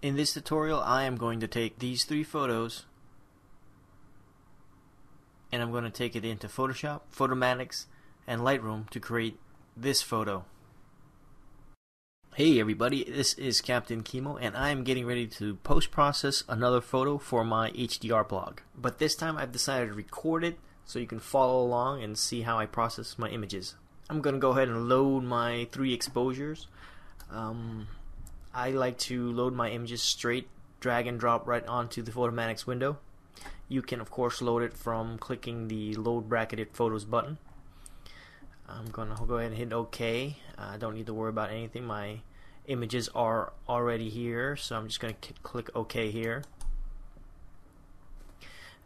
In this tutorial, I am going to take these 3 photos and I'm going to take it into Photoshop, Photomatix, and Lightroom to create this photo. Hey everybody, this is Captain Chemo and I am getting ready to post-process another photo for my HDR blog. But this time I've decided to record it so you can follow along and see how I process my images. I'm going to go ahead and load my 3 exposures. I like to load my images straight, drag and drop right onto the Photomatix window. You can of course load it from clicking the load bracketed photos button. I'm going to go ahead and hit OK. I don't need to worry about anything. My images are already here, so I'm just going to click OK here.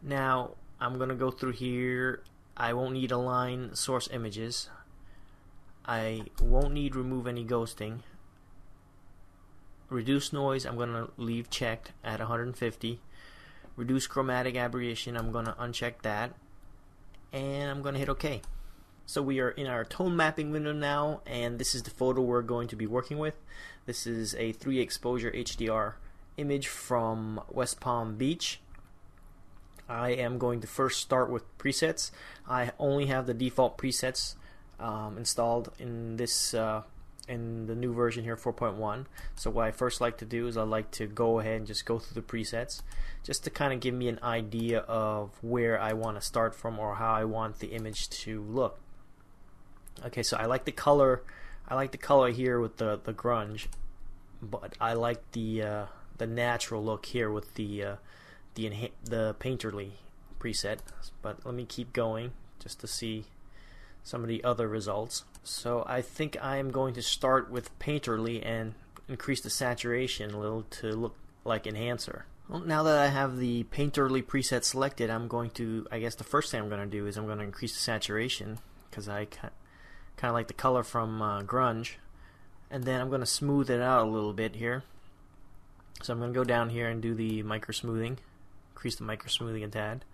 Now I'm going to go through here. I won't need align source images. I won't need remove any ghosting. Reduce noise I'm going to leave checked at 150. Reduce chromatic aberration, I'm going to uncheck that. And I'm going to hit OK. So we are in our tone mapping window now, and this is the photo we're going to be working with. This is a 3 exposure HDR image from West Palm Beach. I am going to first start with presets. I only have the default presets installed in this in the new version here, 4.1. So what I first like to do is I like to go ahead and just go through the presets just to kind of give me an idea of where I want to start from or how I want the image to look. Okay, so I like the color. I like the color here with the grunge, but I like the natural look here with the painterly preset. But let me keep going just to see some of the other results. So I think I am going to start with painterly and increase the saturation a little to look like enhancer. Well, now that I have the painterly preset selected, I'm going to, I guess the first thing I'm going to do is I'm going to increase the saturation because I kind of like the color from grunge, and then I'm going to smooth it out a little bit here. So I'm going to go down here and do the micro smoothing, increase the micro smoothing a tad.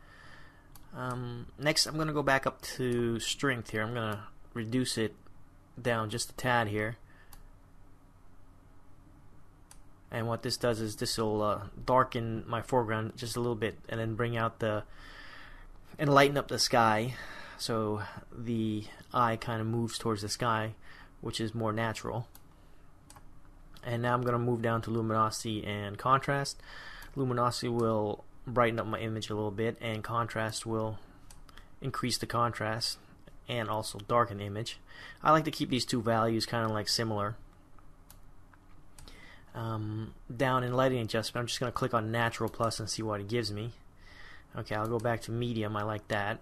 Next I'm going to go back up to strength here. I'm going to reduce it down just a tad here, and what this does is this will darken my foreground just a little bit and then bring out and lighten up the sky so the eye kind of moves towards the sky, which is more natural. And now I'm going to move down to luminosity and contrast. Luminosity will brighten up my image a little bit, and contrast will increase the contrast and also darken the image. I like to keep these 2 values kind of like similar. Down in lighting adjustment, I'm just going to click on natural plus and see what it gives me. Okay, I'll go back to medium. I like that.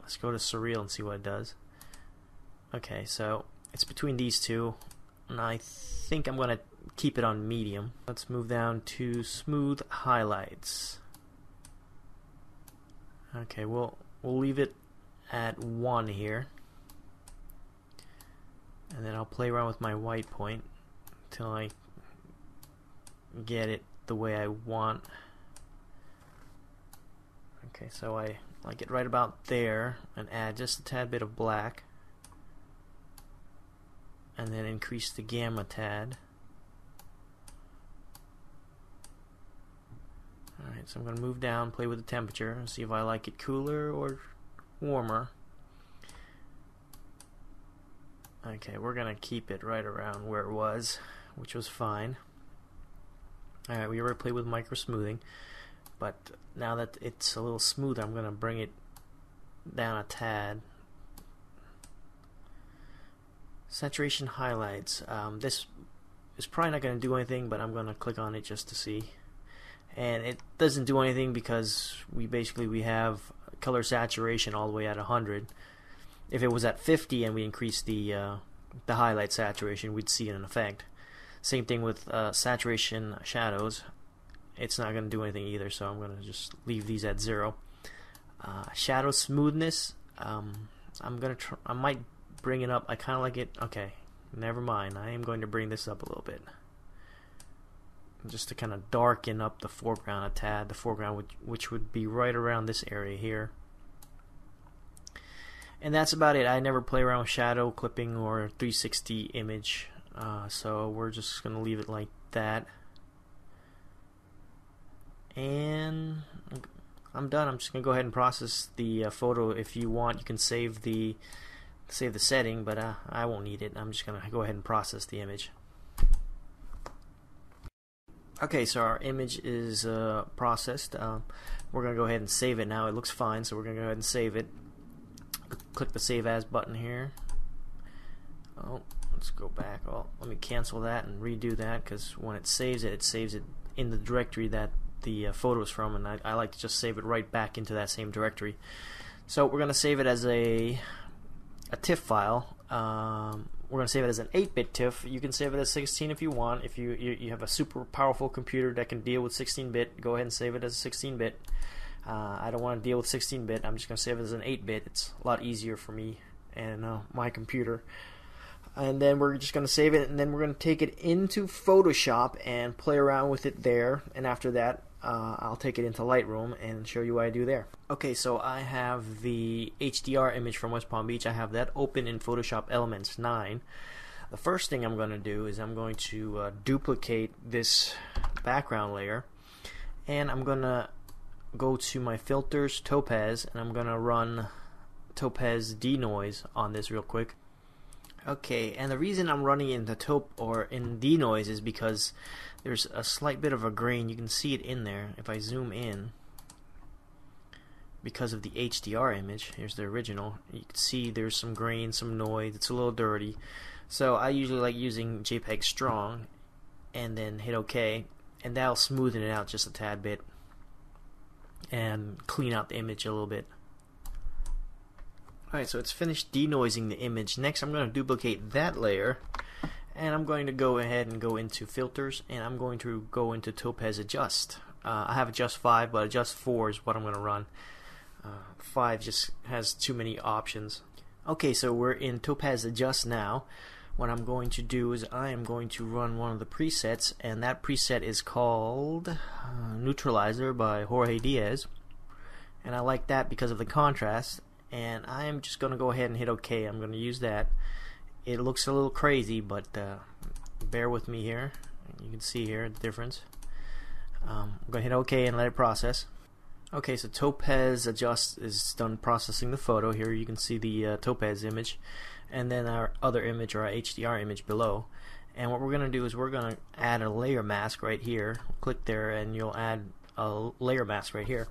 Let's go to surreal and see what it does. Okay, so it's between these 2, and I think I'm going to keep it on medium. Let's move down to smooth highlights. Okay, we'll leave it at 1 here, and then I'll play around with my white point until I get it the way I want. Okay, so I like it right about there and add just a tad bit of black, and then increase the gamma a tad. Alright, so I'm going to move down, play with the temperature, and see if I like it cooler or warmer. Okay, we're going to keep it right around where it was, which was fine. Alright, we already played with micro smoothing, but now that it's a little smoother, I'm going to bring it down a tad. Saturation highlights. This is probably not going to do anything, but I'm going to click on it just to see. And it doesn't do anything because we have color saturation all the way at 100. If it was at 50 and we increase the highlight saturation, we'd see an effect. Same thing with saturation shadows. It's not going to do anything either, so I'm going to just leave these at 0. Shadow smoothness. I might bring it up. I kind of like it. Okay, never mind. I am going to bring this up a little bit, just to kind of darken up the foreground a tad, the foreground which would be right around this area here. And that's about it. I never play around with shadow clipping or 360 image, so we're just going to leave it like that. And I'm done. I'm just gonna go ahead and process the photo. If you want, you can save the setting, but I won't need it. I'm just gonna go ahead and process the image. Okay, so our image is processed. We're gonna go ahead and save it now. It looks fine, so we're gonna go ahead and save it. Click the Save As button here. Oh, let's go back. Oh, let me cancel that and redo that, because when it saves it in the directory that the photo is from, and I like to just save it right back into that same directory. So we're gonna save it as a TIFF file. We're going to save it as an 8-bit TIFF. You can save it as 16 if you want. If you have a super powerful computer that can deal with 16-bit, go ahead and save it as a 16-bit. I don't want to deal with 16-bit. I'm just going to save it as an 8-bit. It's a lot easier for me and my computer. And then we're just going to save it, and then we're going to take it into Photoshop and play around with it there. And after that, I'll take it into Lightroom and show you what I do there. Okay, so I have the HDR image from West Palm Beach. I have that open in Photoshop Elements 9. The first thing I'm going to do is I'm going to duplicate this background layer, and I'm going to go to my filters, Topaz, and I'm going to run Topaz denoise on this real quick. Okay, and the reason I'm running into denoise is because there's a slight bit of a grain. You can see it in there if I zoom in. Because of the HDR image, here's the original, you can see there's some grain, some noise, it's a little dirty. So I usually like using JPEG Strong and then hit OK, and that'll smoothen it out just a tad bit and clean out the image a little bit. Alright, so it's finished denoising the image. Next I'm going to duplicate that layer, and I'm going to go ahead and go into filters, and I'm going to go into Topaz Adjust. I have Adjust 5, but Adjust 4 is what I'm going to run. 5 just has too many options. Okay, so we're in Topaz Adjust now. What I'm going to do is I am going to run one of the presets, and that preset is called Neutralizer by Jorge Diaz, and I like that because of the contrast. And I am just going to go ahead and hit OK. I'm going to use that. It looks a little crazy, but bear with me here. You can see here the difference. I'm going to hit OK and let it process. Okay, so Topaz Adjust is done processing the photo. Here you can see the Topaz image, and then our other image, or our HDR image, below. And what we're going to do is we're going to add a layer mask right here. Click there and you'll add a layer mask right here.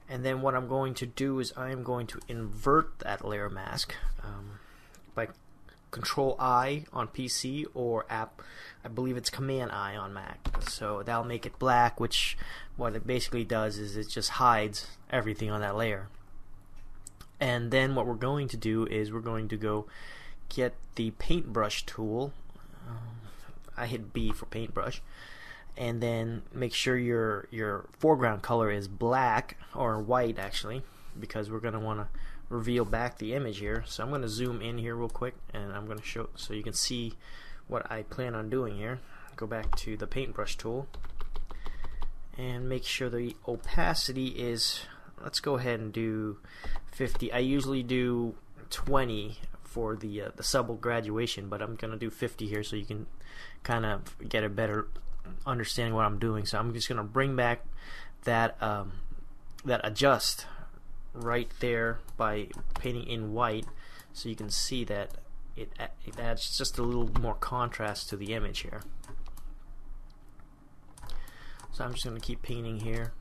And then what I'm going to do is I am going to invert that layer mask by Control I on PC, or I believe it's Command I on Mac. So that'll make it black, which what it basically does is it just hides everything on that layer. And then what we're going to do is we're going to go get the paintbrush tool. I hit B for paintbrush. And then make sure your foreground color is black, or white actually, because we're going to want to reveal back the image here. So I'm going to zoom in here real quick, and I'm going to show so you can see what I plan on doing here. Go back to the paintbrush tool and make sure the opacity is, let's go ahead and do 50. I usually do 20 for the subtle graduation, but I'm going to do 50 here so you can kind of get a better understanding what I'm doing. So I'm just going to bring back that adjust right there by painting in white, so you can see that it adds just a little more contrast to the image here. So I'm just going to keep painting here.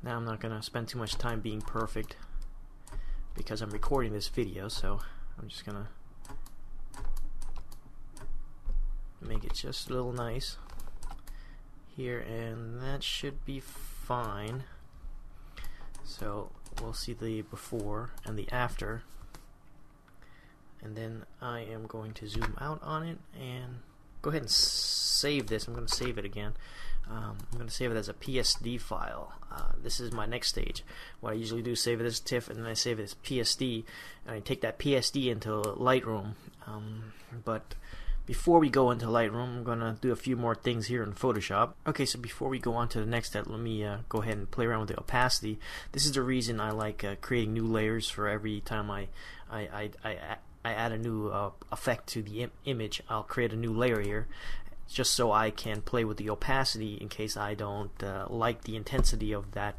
Now I'm not going to spend too much time being perfect because I'm recording this video, so I'm just going to make it just a little nice here, and that should be fine. So we'll see the before and the after, and then I am going to zoom out on it and go ahead and save this. I'm going to save it again. I'm going to save it as a PSD file. This is my next stage. What I usually do is save it as TIFF, and then I save it as PSD, and I take that PSD into Lightroom. But before we go into Lightroom, I'm going to do a few more things here in Photoshop. Okay, so before we go on to the next step, let me go ahead and play around with the opacity. This is the reason I like creating new layers for every time I add a new effect to the image. I'll create a new layer here. just so I can play with the opacity in case I don't like the intensity of that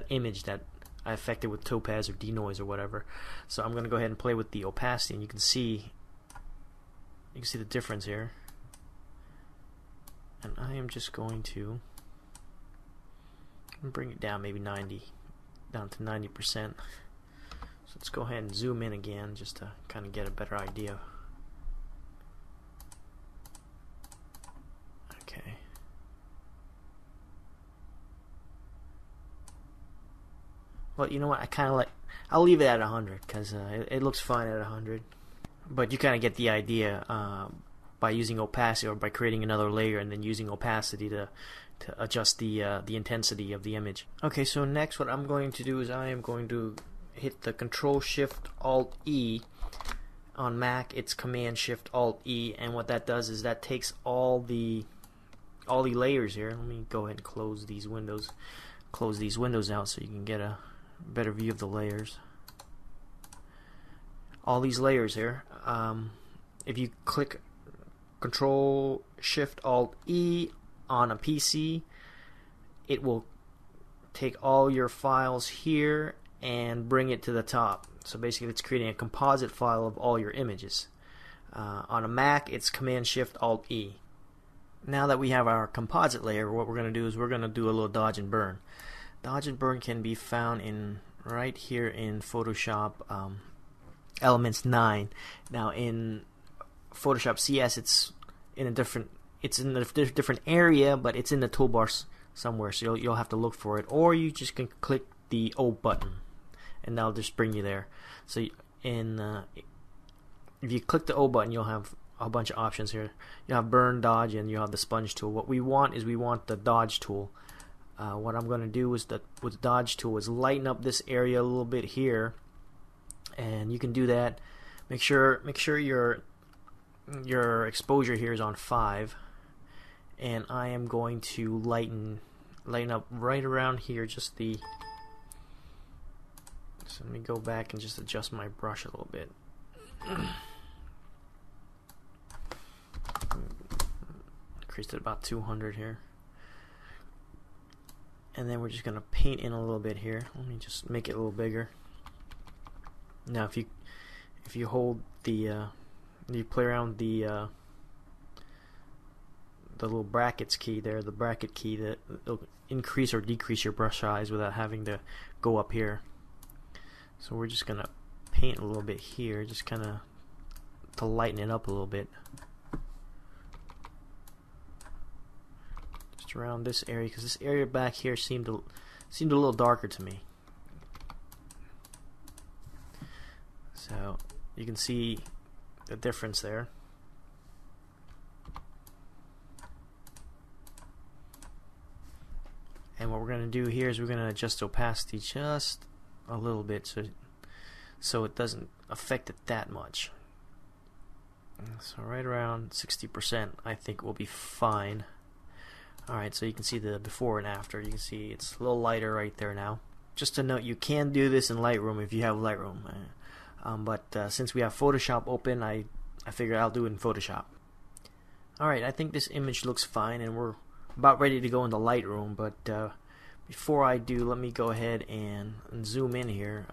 image that I affected with topaz or denoise or whatever. So I'm going to go ahead and play with the opacity, and you can see the difference here. And I am just going to bring it down, maybe 90, down to 90%. So let's go ahead and zoom in again just to kind of get a better idea. Okay. Well, you know what? I'll leave it at 100 because it looks fine at 100. But you kind of get the idea by using opacity, or by creating another layer and then using opacity to adjust the intensity of the image. Okay, so next what I'm going to do is I am going to hit the Control Shift Alt E. On Mac it's Command Shift Alt E, and what that does is that takes all the layers here. Let me go ahead and close these windows out so you can get a better view of the layers. All these layers here, if you click Control Shift Alt E on a PC, it will take all your files here and bring it to the top. So basically it's creating a composite file of all your images. On a Mac it's Command Shift Alt E. Now that we have our composite layer, what we're going to do is we're going to do a little dodge and burn. Dodge and burn can be found in right here in Photoshop Elements 9. Now in Photoshop CS it's in a different area, but it's in the toolbars somewhere, so you'll have to look for it, or you just can click the O button and that'll just bring you there. So if you click the O button, you'll have a bunch of options here. You have burn, dodge, and you have the sponge tool. What we want is the dodge tool. What I'm going to do is with the dodge tool is lighten up this area a little bit here, and you can do that. Make sure your exposure here is on 5, and I am going to lighten up right around here. So let me go back and just adjust my brush a little bit. Increased it about 200 here. And then we're just going to paint in a little bit here. Let me just make it a little bigger. Now if you hold you play around the little brackets key there, the bracket key, that will increase or decrease your brush size without having to go up here. So we're just gonna paint a little bit here, just kind of to lighten it up a little bit, just around this area, because this area back here seemed a little darker to me. So you can see the difference there. And what we're going to do here is we're going to adjust opacity just a little bit so it doesn't affect it that much. So right around 60% I think will be fine. Alright, so you can see the before and after. You can see it's a little lighter right there now. Just a note, you can do this in Lightroom if you have Lightroom. But since we have Photoshop open, I figured I'll do it in Photoshop. Alright, I think this image looks fine, and we're about ready to go into Lightroom, but before I do, let me go ahead and zoom in here.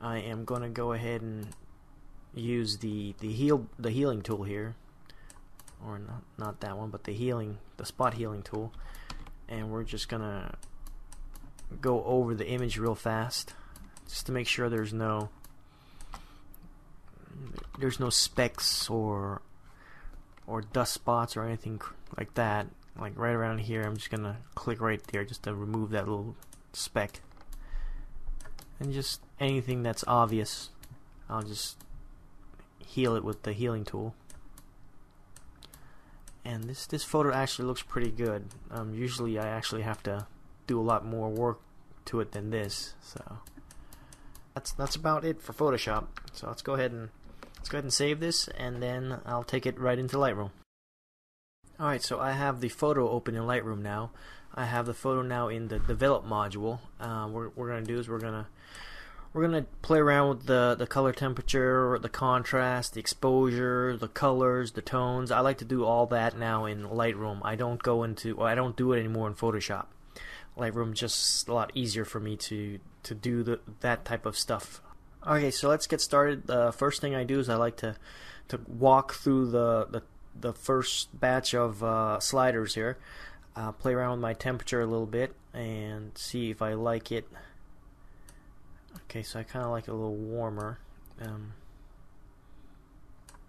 I am going to go ahead and use the healing tool here, or not that one, but the spot healing tool, and we're just gonna go over the image real fast just to make sure there's no specks or dust spots or anything like that. Like right around here, I'm just gonna click right there just to remove that little speck, and just anything that's obvious I'll just heal it with the healing tool. And this photo actually looks pretty good. Usually I actually have to do a lot more work to it than this, so that's about it for Photoshop. So let's go ahead and save this, and then I'll take it right into Lightroom. Alright, so I have the photo open in Lightroom now. I have the photo now in the develop module. What we're gonna do is we're we're gonna play around with the color temperature, the contrast, the exposure, the colors, the tones. I like to do all that now in Lightroom. I don't do it anymore in Photoshop. Lightroom is just a lot easier for me to do that type of stuff. Okay, so let's get started. The first thing I do is I like to walk through the first batch of sliders here. Play around with my temperature a little bit and see if I like it. Okay, so I kind of like it a little warmer.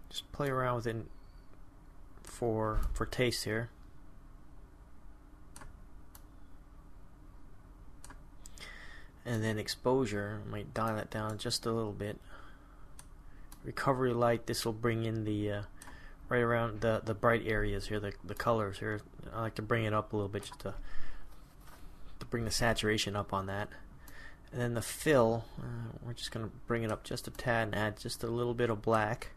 Just play around with it for taste here. And then exposure, I might dial it down just a little bit. Recovery light, this will bring in the right around the bright areas here, the colors here. I like to bring it up a little bit just to bring the saturation up on that. And then the fill, we're just going to bring it up just a tad and add just a little bit of black.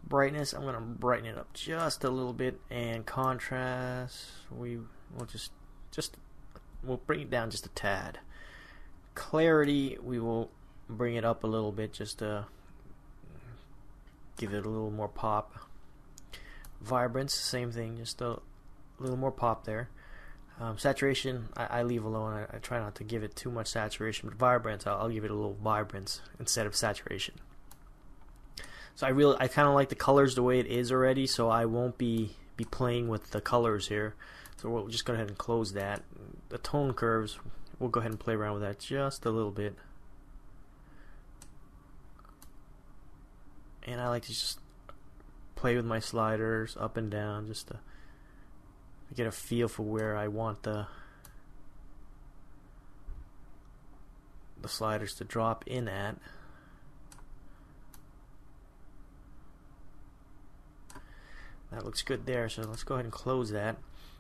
Brightness, I'm going to brighten it up just a little bit. And contrast, we'll bring it down just a tad. Clarity, we will bring it up a little bit just to give it a little more pop. Vibrance, same thing, just a little more pop there. Saturation, I leave alone. I try not to give it too much saturation, but vibrance, I'll give it a little vibrance instead of saturation. So I kind of like the colors the way it is already, so I won't be playing with the colors here. So we'll just go ahead and close that. The tone curves, we'll go ahead and play around with that just a little bit. And I like to just play with my sliders up and down just to get a feel for where I want the sliders to drop in at. That looks good there, so let's go ahead and close that.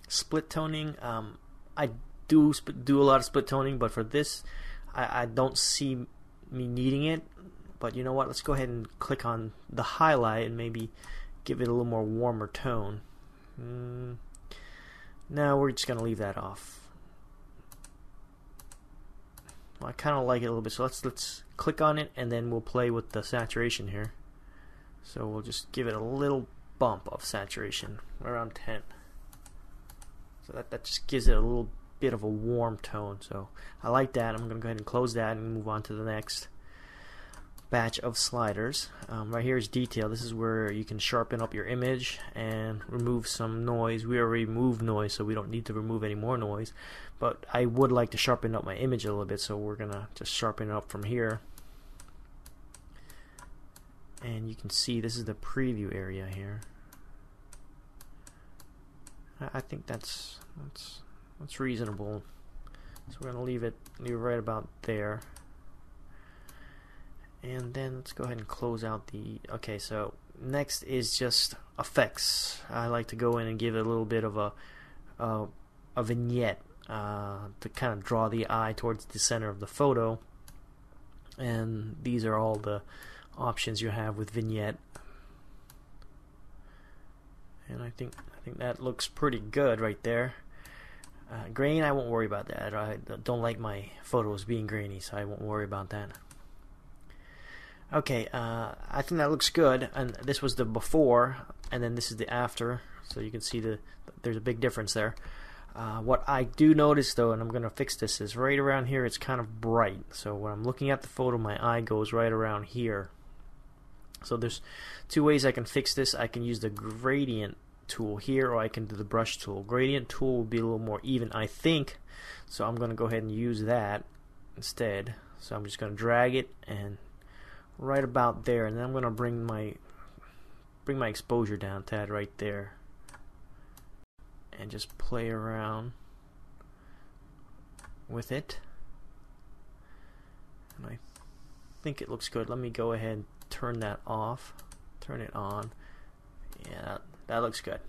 Split toning, I do a lot of split toning, but for this I don't see me needing it. But you know what, let's go ahead and click on the highlight and maybe give it a little more warmer tone. No, we're just gonna leave that off. Well, I kind of like it a little bit, so let's click on it and then we'll play with the saturation here. So we'll just give it a little bump of saturation, around 10. So that just gives it a little bit of a warm tone. So I like that. I'm gonna go ahead and close that and move on to the next batch of sliders. Right here is detail. This is where you can sharpen up your image and remove some noise. We already removed noise, so we don't need to remove any more noise, but I would like to sharpen up my image a little bit, so we're gonna just sharpen it up from here. And you can see this is the preview area here. I think that's reasonable, so we're gonna leave it right about there. And then let's go ahead and close out the... Okay, so next is just effects. I like to go in and give it a little bit of a vignette to kind of draw the eye towards the center of the photo. And these are all the options you have with vignette. And I think that looks pretty good right there. Grain, I won't worry about that. I don't like my photos being grainy, so I won't worry about that. Okay, I think that looks good, and this was the before, and then this is the after, so you can see there's a big difference there. What I do notice though, and I'm going to fix this, is right around here it's kind of bright, so when I'm looking at the photo my eye goes right around here. So there's two ways I can fix this. I can use the gradient tool here, or I can do the brush tool. Gradient tool will be a little more even, I think, so I'm going to go ahead and use that instead. So I'm just going to drag it and right about there, and then I'm going to bring my exposure down to that right there and just play around with it. And I think it looks good. Let me go ahead and turn that off, turn it on. Yeah, that looks good.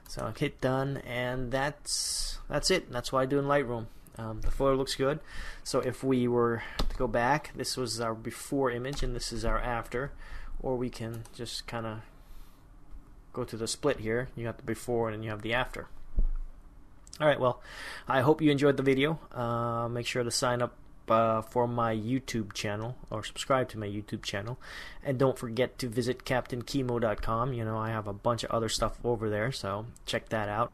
So I hit done, and that's it. That's what I do in Lightroom. The photo looks good. So if we were to go back, this was our before image and this is our after, or we can just kind of go to the split here. You have the before and then you have the after. Alright, well, I hope you enjoyed the video. Make sure to sign up for my YouTube channel, or subscribe to my YouTube channel, and don't forget to visit CaptainKimo.com. You know, I have a bunch of other stuff over there, so check that out.